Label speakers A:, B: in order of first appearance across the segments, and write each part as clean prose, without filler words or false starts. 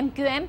A: MQM,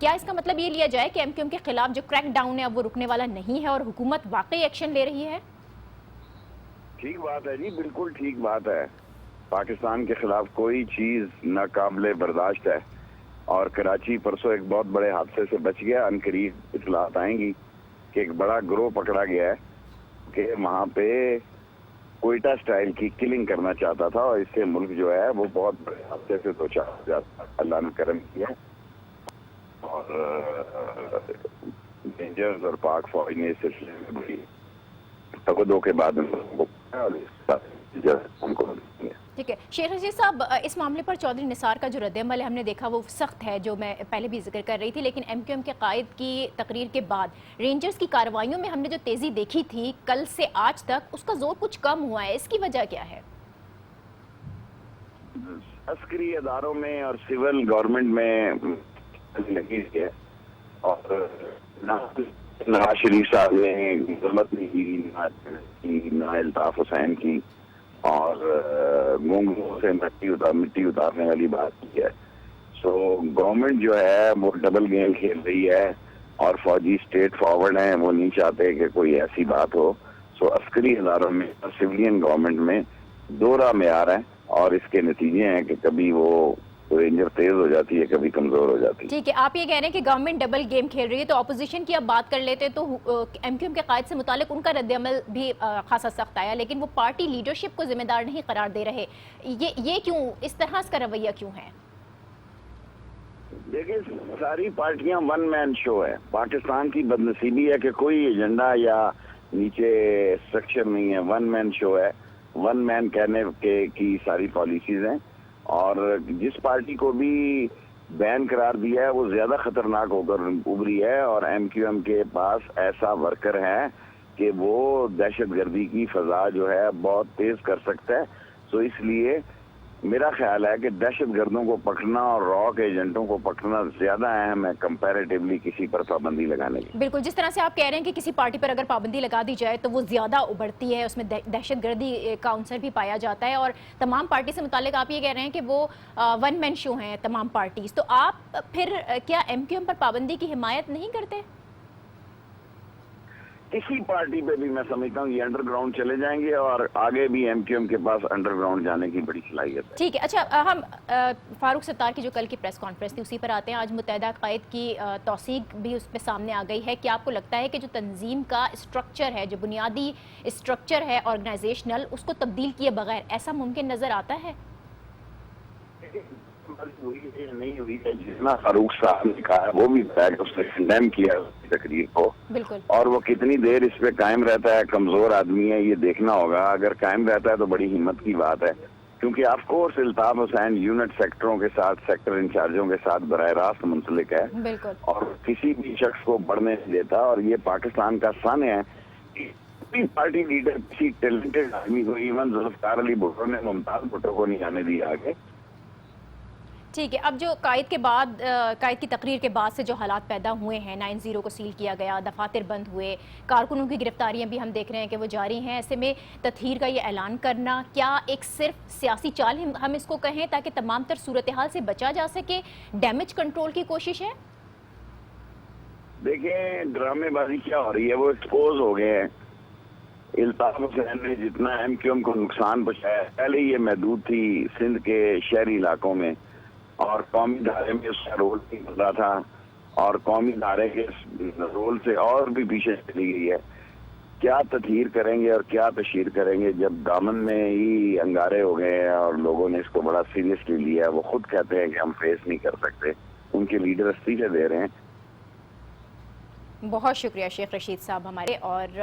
A: کیا اس کا مطلب یہ لیا جائے کہ ایم کیو ایم کے خلاف جو کریک ڈاؤن ہے اب وہ رکنے والا نہیں ہے اور حکومت واقعی ایکشن لے رہی ہے؟
B: ٹھیک بات ہے جی، بالکل ٹھیک بات ہے. پاکستان کے خلاف کوئی چیز ناقابل برداشت ہے، اور کراچی پرسوں ایک بہت بڑے حادثے سے بچ گیا. عنقریب اطلاعات آئیں گی کہ ایک بڑا گروہ پکڑا گیا ہے کہ وہاں پہ کوئٹہ سٹائل کی کلنگ کرنا چاہتا تھا، اور اس سے ملک جو ہے وہ بہت بڑے حادثے سے دوچار ہو جاتا. اللہ نے کرم کیا اور رینجرز اور پاک فوج نے اس سلسلے میں بڑی تقدوں کے بعد
A: ٹھیک ہے. شیخ رشید صاحب، اس معاملے پر چودھری نثار کا جو رد عمل ہے ہم نے دیکھا وہ سخت ہے، جو میں پہلے بھی ذکر کر رہی تھی، لیکن ایم کیو ایم کے قائد کی تقریر کے بعد رینجرز کی کارروائیوں میں ہم نے جو تیزی دیکھی تھی کل سے آج تک، اس کا زور کچھ کم ہوا ہے. اس کی وجہ کیا ہے؟
B: عسکری اداروں میں اور سول گورنمنٹ میں لگی ہے، اور نواز شریف صاحب نے حکومت کی نہ الطاف حسین کی اور گونگوں سے مٹی اتارنے والی بات کی ہے. سو گورنمنٹ جو ہے وہ ڈبل گیم کھیل رہی ہے، اور فوجی اسٹیٹ فارورڈ ہیں، وہ نہیں چاہتے کہ کوئی ایسی بات ہو. سو عسکری اداروں میں اور سویلین گورنمنٹ میں دوہرا معیار ہے، اور اس کے نتیجے ہیں کہ کبھی وہ رینجر تیز ہو جاتی ہے، کبھی کمزور ہو جاتی ہے.
A: ٹھیک ہے، آپ یہ کہہ رہے ہیں کہ گورنمنٹ ڈبل گیم کھیل رہی ہے، تو اپوزیشن کی اب بات کر لیتے تو ایم کیو ایم کے قائد سے متعلق ان کا رد عمل بھی خاصا سخت آیا، لیکن وہ پارٹی لیڈرشپ کو ذمہ دار نہیں قرار دے رہے. یہ کیوں اس طرح کا رویہ کیوں ہے؟
B: دیکھیں، ساری پارٹیاں ون مین شو ہے. پاکستان کی بدنصیبی ہے کہ کوئی ایجنڈا یا نیچے اسٹرکچر نہیں ہے، ون مین شو ہے. ون مین کہنے کی ساری پالیسیز ہیں، اور جس پارٹی کو بھی بین قرار دیا ہے وہ زیادہ خطرناک ہو کر ابھری ہے. اور ایم کیو ایم کے پاس ایسا ورکر ہے کہ وہ دہشت گردی کی فضا جو ہے بہت تیز کر سکتا ہے. سو اس لیے میرا خیال ہے کہ دہشت گردوں کو پکڑنا اور را کے ایجنٹوں کو پکڑنا زیادہ اہم ہے کمپیریٹیولی کسی پر پابندی لگانے کی.
A: بالکل، جس طرح سے آپ کہہ رہے ہیں کہ کسی پارٹی پر اگر پابندی لگا دی جائے تو وہ زیادہ ابھرتی ہے، اس میں دہشت گردی کا عنصر بھی پایا جاتا ہے، اور تمام پارٹی سے متعلق آپ یہ کہہ رہے ہیں کہ وہ ون مین شو ہیں تمام پارٹیز. تو آپ پھر کیا ایم کیو ایم پر پابندی کی حمایت نہیں کرتے؟
B: کسی پارٹی پہ بھی میں سمجھتا ہوں یہ انڈر گراؤنڈ چلے جائیں گے، اور آگے بھی ایم کیو ایم کے پاس انڈر گراؤنڈ جانے کی بڑی صلاحیت ہے.
A: ٹھیک ہے. اچھا، ہم فاروق ستار کی جو کل کی پریس کانفرنس تھی اسی پر آتے ہیں. آج متحدہ قائد کی توثیق بھی اس پہ سامنے آ گئی ہے. کیا آپ کو لگتا ہے کہ جو تنظیم کا اسٹرکچر ہے، جو بنیادی اسٹرکچر ہے آرگنائزیشنل، اس کو تبدیل کیے بغیر ایسا ممکن نظر آتا ہے؟
B: نہیں ہوئی ہے. جتنا فاروق صاحب نے کہا وہ بھی اس نے کنڈیم کیا تقریر کو،
A: بالکل،
B: اور وہ کتنی دیر اس پہ قائم رہتا ہے. کمزور آدمی ہے، یہ دیکھنا ہوگا. اگر قائم رہتا ہے تو بڑی ہمت کی بات ہے، کیونکہ of course Altaf Hussain unit سیکٹروں کے ساتھ، سیکٹر انچارجوں کے ساتھ براہ راست منسلک ہے،
A: بالکل،
B: اور کسی بھی شخص کو بڑھنے نہیں دیتا. اور یہ پاکستان کا سن ہے کہ پارٹی لیڈر کسی ٹیلنٹڈ آدمی کو، ایون ذوالفقار علی بھٹو نے ممتاز بھٹو کو نہیں آنے دیا آگے.
A: ٹھیک ہے. اب جو قائد کی تقریر کے بعد سے جو حالات پیدا ہوئے ہیں، 9/0 کو سیل کیا گیا، دفاتر بند ہوئے، کارکنوں کی گرفتاریاں بھی ہم دیکھ رہے ہیں کہ وہ جاری ہیں. ایسے میں تطہیر کا یہ اعلان کرنا کیا ایک صرف سیاسی چال ہم اس کو کہیں تاکہ تمام تر صورتحال سے بچا جا سکے، ڈیمیج کنٹرول کی کوشش ہے؟
B: دیکھیں، ڈرامے بازی کیا ہو رہی ہے، وہ ایکسپوز ہو گئے ہیں. الطاف حسین نے جتنا ایم کیو ایم کو نقصان پہنچایا، پہلے یہ محدود تھی سندھ کے شہری علاقوں میں، اور قومی دھارے میں اس کا رول نہیں بن رہا تھا، اور قومی دھارے کے رول سے اور بھی پیچھے چلی گئی ہے. کیا تطہیر کریں گے اور کیا تشہیر کریں گے جب دامن میں ہی انگارے ہو گئے ہیں اور لوگوں نے اس کو بڑا سیریسلی لیا ہے. وہ خود کہتے ہیں کہ ہم فیس نہیں کر سکتے، ان کے لیڈر استعفے دے رہے ہیں.
A: بہت شکریہ شیخ رشید صاحب ہمارے، اور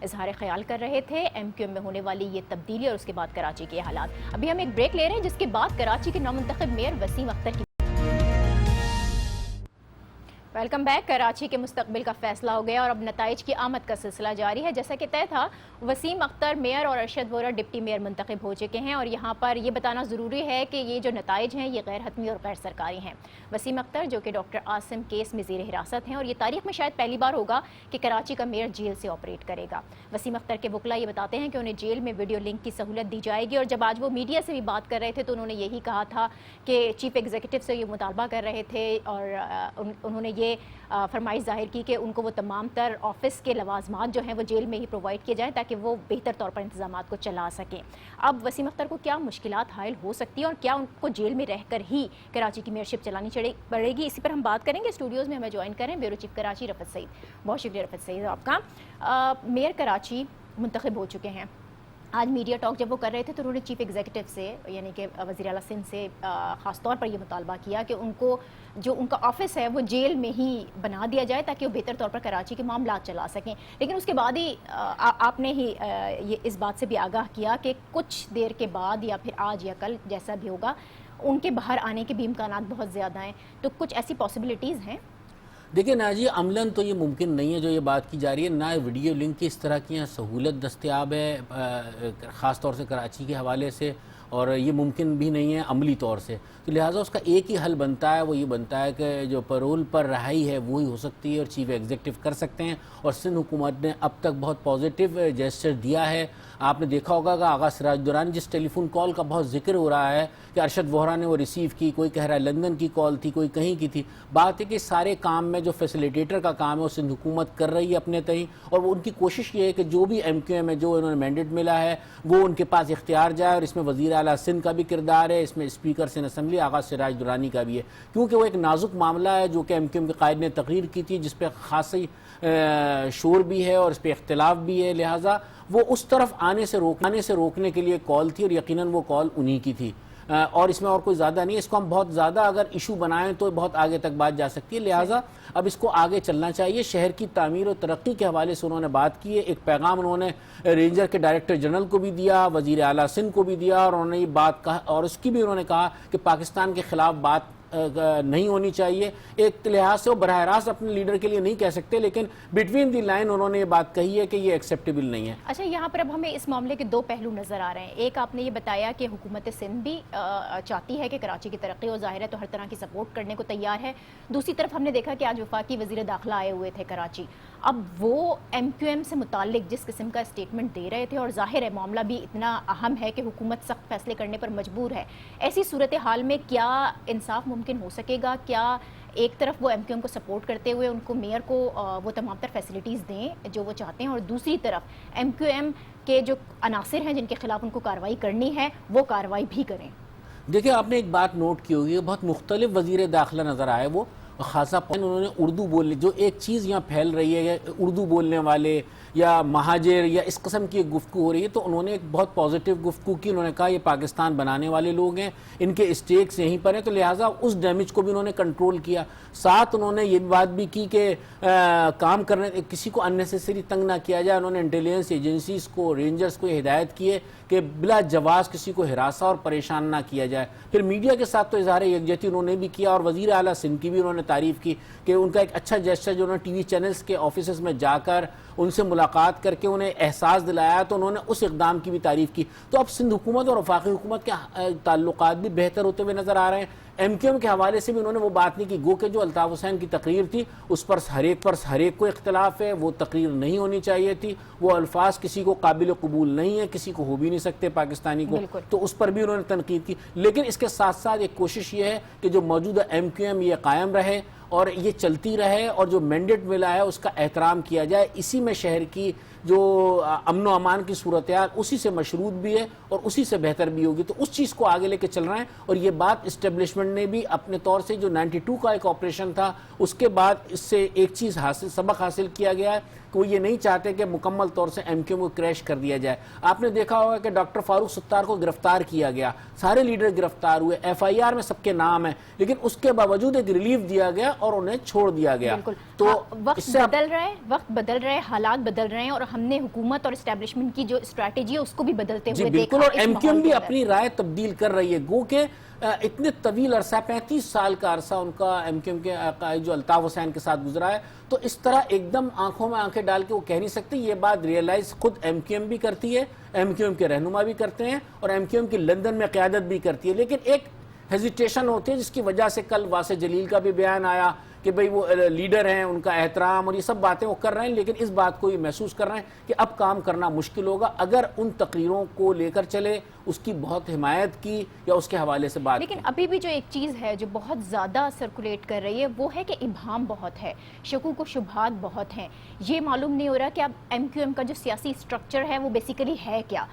A: اظہار خیال کر رہے تھے ایم کیو ایم میں ہونے والی یہ تبدیلی اور اس کے بعد کراچی کے حالات. ابھی ہم ایک بریک لے رہے ہیں، جس کے بعد کراچی کے نامنتخب میئر وسیم اختر کی ویلکم بیک. کراچی کے مستقبل کا فیصلہ ہو گیا اور اب نتائج کی آمد کا سلسلہ جاری ہے. جیسا کہ طے تھا وسیم اختر میئر اور ارشد وورا ڈپٹی میئر منتخب ہو چکے ہیں اور یہاں پر یہ بتانا ضروری ہے کہ یہ جو نتائج ہیں یہ غیر حتمی اور غیر سرکاری ہیں. وسیم اختر جو کہ ڈاکٹر عاصم کیس میں زیر حراست ہیں اور یہ تاریخ میں شاید پہلی بار ہوگا کہ کراچی کا میئر جیل سے آپریٹ کرے گا. وسیم اختر کے وکلا یہ بتاتے ہیں کہ انہیں جیل میں ویڈیو لنک کی سہولت دی جائے گی اور جب آج وہ میڈیا سے بھی بات کر رہے تھے تو انہوں نے یہی کہا تھا کہ چیف ایگزیکٹو سے یہ مطالبہ کر رہے تھے اور انہوں نے یہ فرمائش ظاہر کی کہ ان کو وہ تمام تر آفس کے لوازمات جو ہیں وہ جیل میں ہی پرووائڈ کیے جائیں تاکہ وہ بہتر طور پر انتظامات کو چلا سکیں. اب وسیم اختر کو کیا مشکلات حائل ہو سکتی ہیں اور کیا ان کو جیل میں رہ کر ہی کراچی کی میئرشپ چلانی پڑے گی, اسی پر ہم بات کریں گے. اسٹوڈیوز میں ہمیں جوائن کریں بیورو چیف کراچی رفعت سعید. بہت شکریہ رفعت سعید آپ کا. میئر کراچی منتخب ہو چکے ہیں. آج میڈیا ٹاک جب وہ کر رہے تھے تو انہوں نے چیف ایگزیکٹو سے یعنی کہ وزیر اعلیٰ سندھ سے خاص طور پر یہ مطالبہ کیا کہ ان کو جو ان کا آفس ہے وہ جیل میں ہی بنا دیا جائے تاکہ وہ بہتر طور پر کراچی کے معاملات چلا سکیں. لیکن اس کے بعد ہی آپ نے ہی یہ اس بات سے بھی آگاہ کیا کہ کچھ دیر کے بعد یا پھر آج یا کل جیسا بھی ہوگا ان کے باہر آنے کے بھی امکانات بہت زیادہ ہیں. تو کچھ ایسی پاسبلٹیز ہیں؟
C: دیکھیں ناجی, عملاً تو یہ ممکن نہیں ہے جو یہ بات کی جا رہی ہے. نہ ویڈیو لنک کی اس طرح کی یہاں سہولت دستیاب ہے خاص طور سے کراچی کے حوالے سے, اور یہ ممکن بھی نہیں ہے عملی طور سے. تو لہٰذا اس کا ایک ہی حل بنتا ہے, وہ یہ بنتا ہے کہ جو پیرول پر رہائی ہے وہی ہو سکتی ہے اور چیف ایگزیکٹو کر سکتے ہیں. اور سندھ حکومت نے اب تک بہت پازیٹیو جیسچر دیا ہے. آپ نے دیکھا ہوگا کہ آغا سراج درانی جس ٹیلی فون کال کا بہت ذکر ہو رہا ہے کہ ارشد وورا نے وہ ریسیو کی, کوئی کہہ رہا ہے لندن کی کال تھی, کوئی کہیں کی تھی. بات ہے کہ سارے کام میں جو فیسیلیٹیٹر کا کام ہے وہ سندھ حکومت کر رہی ہے اپنے تئیں, اور وہ ان کی کوشش یہ ہے کہ جو بھی MQM ہے جو انہوں نے مینڈیٹ ملا ہے وہ ان کے پاس اختیار جائے. اور اس میں وزیر اعلیٰ سندھ کا بھی کردار ہے, اس میں اسپیکر سندھ اسمبلی آغا سراج درانی کا بھی ہے, کیونکہ وہ ایک نازک معاملہ ہے جو کہ MQM کے قائد نے تقریر کی تھی جس پہ خاصی شور بھی ہے اور اس پہ اختلاف بھی ہے. لہٰذا وہ اس طرف آنے سے روکنے کے لیے کال تھی اور یقیناً وہ کال انہی کی تھی, اور اس میں اور کوئی زیادہ نہیں ہے. اس کو ہم بہت زیادہ اگر ایشو بنائیں تو بہت آگے تک بات جا سکتی ہے. لہٰذا اب اس کو آگے چلنا چاہیے. شہر کی تعمیر و ترقی کے حوالے سے انہوں نے بات کی ہے. ایک پیغام انہوں نے رینجر کے ڈائریکٹر جنرل کو بھی دیا, وزیر اعلیٰ سندھ کو بھی دیا, اور انہوں نے یہ بات کہا اور اس کی بھی انہوں نے کہا کہ پاکستان کے خلاف بات نہیں ہونی چاہیے. ایک لحاظ سے وہ براہ راست اپنے لیڈر کے لیے نہیں کہہ سکتے, لیکن بٹوین دی لائن انہوں نے یہ بات کہی ہے کہ یہ ایکسیپٹیبل نہیں ہے.
A: اچھا, یہاں پر اب ہمیں اس معاملے کے دو پہلو نظر آ رہے ہیں. ایک آپ نے یہ بتایا کہ حکومت سندھ بھی چاہتی ہے کہ کراچی کی ترقی ہو, ظاہر ہے تو ہر طرح کی سپورٹ کرنے کو تیار ہے. دوسری طرف ہم نے دیکھا کہ آج وفاقی وزیر داخلہ آئے ہوئے تھے کراچی. اب وہ MQM سے متعلق جس قسم کا اسٹیٹمنٹ دے رہے تھے, اور ظاہر ہے معاملہ بھی اتنا اہم ہے کہ حکومت سخت فیصلے کرنے پر مجبور ہے, ایسی صورتحال میں کیا انصاف ممکن ہو سکے گا؟ کیا ایک طرف وہ MQM کو سپورٹ کرتے ہوئے ان کو میئر کو وہ تمام تر فیسلٹیز دیں جو وہ چاہتے ہیں, اور دوسری طرف MQM کے جو عناصر ہیں جن کے خلاف ان کو کارروائی کرنی ہے وہ کارروائی بھی کریں؟
C: دیکھیں, آپ نے ایک بات نوٹ کی ہوگی, بہت مختلف وزیر داخلہ نظر آئے. وہ خاصا انہوں نے اردو بولنے, جو ایک چیز یہاں پھیل رہی ہے اردو بولنے والے یا مہاجر یا اس قسم کی ایک گفتگو ہو رہی ہے, تو انہوں نے ایک بہت پازیٹیو گفتگو کی. انہوں نے کہا یہ پاکستان بنانے والے لوگ ہیں, ان کے اسٹیکس یہیں پر ہیں, تو لہٰذا اس ڈیمیج کو بھی انہوں نے کنٹرول کیا. ساتھ انہوں نے یہ بات بھی کی کہ کام کرنے کسی کو اننیسیسری تنگ نہ کیا جائے. انہوں نے انٹیلیجنس ایجنسیز کو, رینجرز کو یہ ہدایت کی ہے کہ بلا جواز کسی کو ہراساں اور پریشان نہ کیا جائے. پھر میڈیا کے ساتھ تو اظہار یکجہتی انہوں نے بھی کیا, اور وزیر اعلیٰ سندھ کی بھی انہوں نے تعریف کی کہ ان کا ایک اچھا جیسچر جو انہوں نے TV چینلز کے آفیسز میں جا کر ان سے ملاقات کر کے انہیں احساس دلایا, تو انہوں نے اس اقدام کی بھی تعریف کی. تو اب سندھ حکومت اور وفاقی حکومت کے تعلقات بھی بہتر ہوتے ہوئے نظر آ رہے ہیں. MQM کے حوالے سے بھی انہوں نے وہ بات نہیں کی, گو کہ جو الطاف حسین کی تقریر تھی اس پر ہر ایک کو اختلاف ہے, وہ تقریر نہیں ہونی چاہیے تھی, وہ الفاظ کسی کو قابل قبول نہیں ہے, کسی کو ہو بھی نہیں سکتے پاکستانی کو, تو اس پر بھی انہوں نے تنقید کی. لیکن اس کے ساتھ ساتھ ایک کوشش یہ ہے کہ جو موجودہ MQM یہ قائم رہے اور یہ چلتی رہے, اور جو مینڈیٹ ملا ہے اس کا احترام کیا جائے. اسی میں شہر کی جو امن و امان کی صورتحال اسی سے مشروط بھی ہے اور اسی سے بہتر بھی ہوگی. تو اس چیز کو آگے لے کے چل رہے ہیں, اور یہ بات اسٹیبلشمنٹ نے بھی اپنے طور سے جو 92 کا ایک آپریشن تھا اس کے بعد اس سے ایک چیز سبق حاصل کیا گیا ہے کہ وہ یہ نہیں چاہتے کہ مکمل طور سے MQM کو کریش کر دیا جائے. آپ نے دیکھا ہوگا کہ ڈاکٹر فاروق ستار کو گرفتار کیا گیا, سارے لیڈر گرفتار ہوئے, FIR میں سب کے نام ہیں, لیکن اس کے باوجود ایک ریلیف دیا گیا اور انہیں چھوڑ دیا گیا.
A: تو وقت بدل رہے, حالات بدل رہے ہیں, اور ہم نے حکومت اور اسٹیبلشمنٹ کی جو اسٹریٹجی ہے اس کو بھی بدلتے
C: جی
A: ہوئے
C: بالکل،
A: دیکھا
C: اور
A: اس
C: ایم کیو ایم
A: ماحول
C: بھی
A: کے اندر۔
C: اپنی رائے تبدیل کر رہی ہے، گو کہ اتنے طویل عرصہ 35 سال کا عرصہ ان کا ایم کیو ایم کے قائد جو الطاف حسین کے ساتھ گزرا ہے، تو اس طرح ایک دم آنکھوں میں آنکھیں ڈال کے وہ کہہ نہیں سکتے. یہ بات ریئلائز خود ایم کیو ایم بھی کرتی ہے، ایم کیو ایم کے رہنما بھی کرتے ہیں، اور ایم کیو ایم کی لندن میں قیادت بھی کرتی ہے. لیکن ایک ہیزیٹیشن ہوتی ہے جس کی وجہ سے کل واسع جلیل کا بھی بیان آیا کہ بھئی وہ لیڈر ہیں، ان کا احترام اور یہ سب باتیں وہ کر رہے ہیں، لیکن اس بات کو یہ محسوس کر رہے ہیں کہ اب کام کرنا مشکل ہوگا اگر ان تقریروں کو لے کر چلے، اس کی بہت حمایت کی یا اس کے حوالے سے بات
A: لیکن
C: کی.
A: ابھی بھی جو ایک چیز ہے جو بہت زیادہ سرکولیٹ کر رہی ہے وہ ہے کہ ابہام بہت ہے، شکوک و شبہات بہت ہیں. یہ معلوم نہیں ہو رہا کہ اب ایم کیو ایم کا جو سیاسی اسٹرکچر ہے وہ بیسیکلی ہے کیا.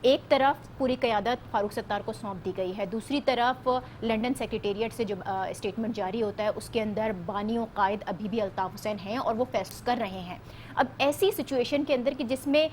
A: ایک طرف پوری قیادت فاروق ستار کو سونپ دی گئی ہے، دوسری طرف لنڈن سیکریٹریٹ سے جو اسٹیٹمنٹ جاری ہوتا ہے اس کے اندر بانی و قائد ابھی بھی الطاف حسین ہیں اور وہ فیصلہ کر رہے ہیں. اب ایسی سچویشن کے اندر کہ جس میں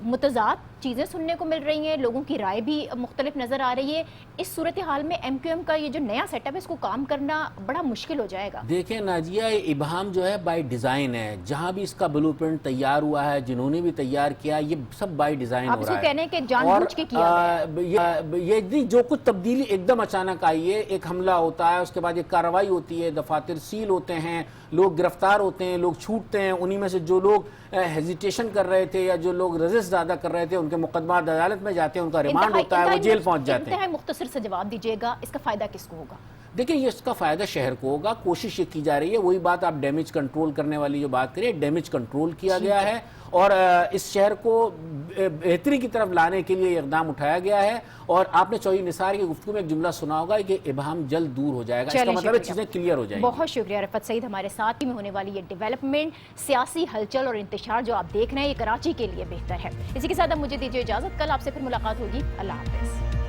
A: متضاد چیزیں سننے کو مل رہی ہیں، لوگوں کی رائے بھی مختلف نظر آ رہی ہے، اس صورتحال میں ایم کیو ایم کا یہ جو نیا سیٹ اپ ہے اس کو کام کرنا بڑا مشکل ہو جائے گا.
C: دیکھیں ناجیہ، یہ ابہام جو ہے بائی ڈیزائن ہے. جہاں بھی اس کا بلو پرنٹ تیار ہوا ہے، جنہوں نے بھی تیار کیا، یہ سب بائی ڈیزائن
A: آپ
C: ہو
A: اس کو
C: رہا
A: کہنے
C: ہے.
A: کہ جان بوجھ کے کیا
C: یہ جو کچھ تبدیلی ایک دم اچانک آئی ہے، ایک حملہ ہوتا ہے، اس کے بعد ایک کارروائی ہوتی ہے، دفاتر سیل ہوتے ہیں، لوگ گرفتار ہوتے ہیں، لوگ چھوٹتے ہیں. انہی میں سے جو لوگ ہیزیٹیشن کر رہے تھے یا جو لوگ رزسٹ زیادہ کر رہے تھے، ان کے مقدمات عدالت میں جاتے ہیں، ان کا ریمانڈ ہوتا ہے، وہ جیل پہنچ جاتے ہیں.
A: انتہائی مختصر سے جواب دیجیے گا، اس کا فائدہ کس کو ہوگا؟
C: دیکھیں، یہ اس کا فائدہ شہر کو ہوگا. کوشش یہ کی جا رہی ہے، وہی بات آپ ڈیمیج کنٹرول کرنے والی جو بات کریں، ڈیمیج کنٹرول کیا گیا ہے اور اس شہر کو بہتری کی طرف لانے کے لیے اقدام اٹھایا گیا ہے. اور آپ نے چوہی نثار کی گفتگو میں ایک جملہ سنا ہوگا کہ ابہام جلد دور ہو جائے گا. اس کا مطلب ہے چیزیں کلیئر ہو جائیں گی.
A: بہت شکریہ رفعت سعید. ہمارے ساتھ میں ہونے والی یہ ڈیولپمنٹ، سیاسی ہلچل اور انتشار جو آپ دیکھ رہے ہیں، یہ کراچی کے لیے بہتر ہے. اسی کے ساتھ اب مجھے دیجیے اجازت، کل آپ سے پھر ملاقات ہوگی. اللہ حافظ.